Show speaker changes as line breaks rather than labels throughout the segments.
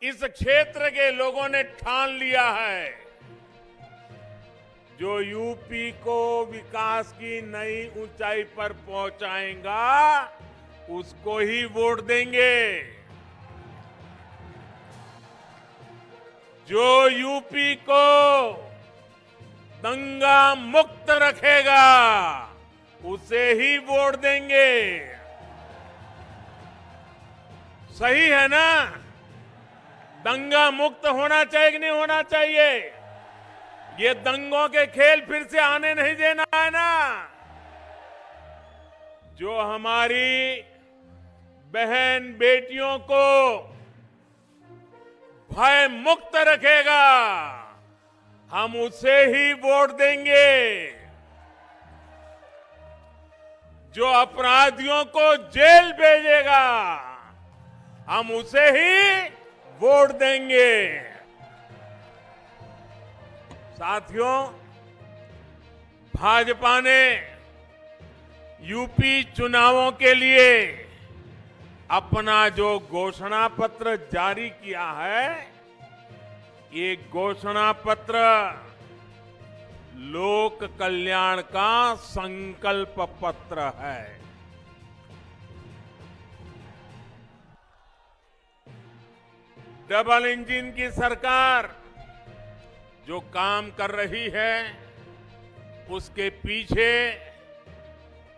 इस क्षेत्र के लोगों ने ठान लिया है, जो यूपी को विकास की नई ऊंचाई पर पहुंचाएगा, उसको ही वोट देंगे। जो यूपी को दंगा मुक्त रखेगा, उसे ही वोट देंगे। सही है ना? दंगा मुक्त होना चाहिए कि नहीं होना चाहिए? ये दंगों के खेल फिर से आने नहीं देना है ना। जो हमारी बहन बेटियों को भय मुक्त रखेगा, हम उसे ही वोट देंगे। जो अपराधियों को जेल भेजेगा, हम उसे ही वोट देंगे। साथियों, भाजपा ने यूपी चुनावों के लिए अपना जो घोषणा पत्र जारी किया है, ये घोषणा पत्र लोक कल्याण का संकल्प पत्र है। डबल इंजन की सरकार जो काम कर रही है, उसके पीछे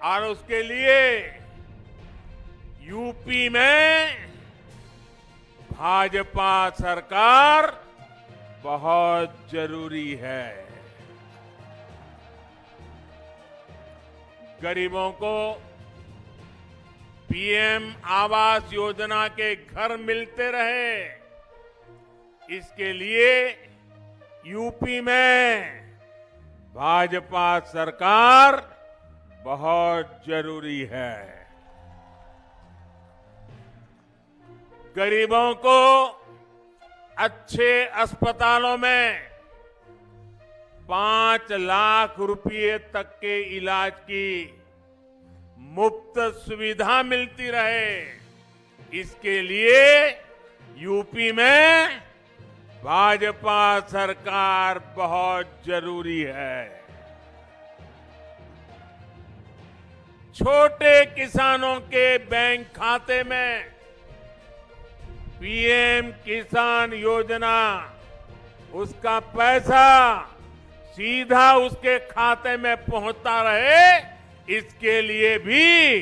और उसके लिए यूपी में भाजपा सरकार बहुत जरूरी है। गरीबों को पीएम आवास योजना के घर मिलते रहे, इसके लिए यूपी में भाजपा सरकार बहुत जरूरी है। गरीबों को अच्छे अस्पतालों में 5 लाख रुपए तक के इलाज की मुफ्त सुविधा मिलती रहे, इसके लिए यूपी में भाजपा सरकार बहुत जरूरी है। छोटे किसानों के बैंक खाते में पीएम किसान योजना, उसका पैसा सीधा उसके खाते में पहुंचता रहे, इसके लिए भी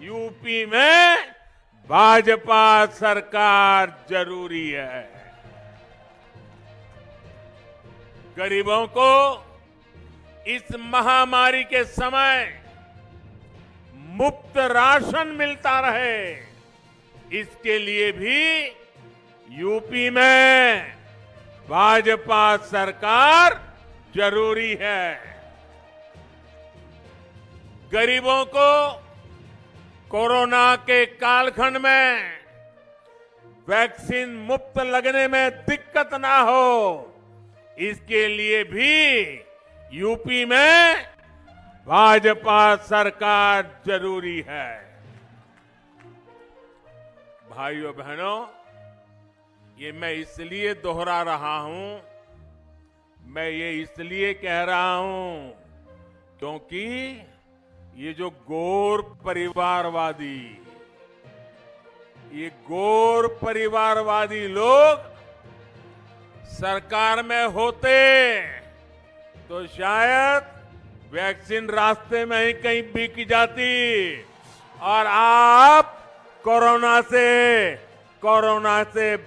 यूपी में भाजपा सरकार जरूरी है। गरीबों को इस महामारी के समय मुफ्त राशन मिलता रहे, इसके लिए भी यूपी में भाजपा सरकार जरूरी है। गरीबों को कोरोना के कालखंड में वैक्सीन मुफ्त लगने में दिक्कत ना हो, इसके लिए भी यूपी में भाजपा सरकार जरूरी है। भाइयों बहनों, ये मैं इसलिए दोहरा रहा हूं, मैं ये इसलिए कह रहा हूं क्योंकि ये जो गौर परिवारवादी लोग सरकार में होते तो शायद वैक्सीन रास्ते में ही कहीं बिक जाती और आप कोरोना से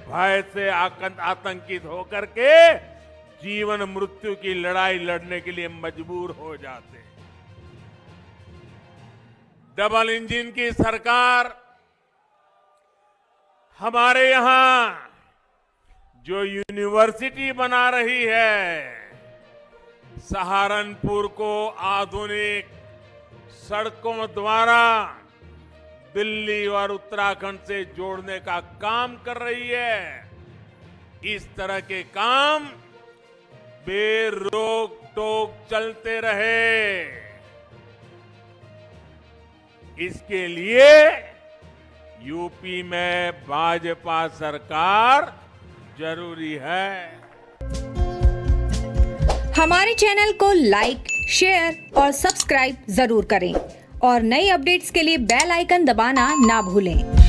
भय से आतंकित होकर के जीवन मृत्यु की लड़ाई लड़ने के लिए मजबूर हो जाते। डबल इंजन की सरकार हमारे यहां जो यूनिवर्सिटी बना रही है, सहारनपुर को आधुनिक सड़कों द्वारा दिल्ली और उत्तराखंड से जोड़ने का काम कर रही है। इस तरह के काम बेरोक टोक चलते रहे, इसके लिए यूपी में भाजपा सरकार जरूरी है।
हमारे चैनल को लाइक, शेयर और सब्सक्राइब जरूर करें और नई अपडेट्स के लिए बेल आइकन दबाना ना भूलें।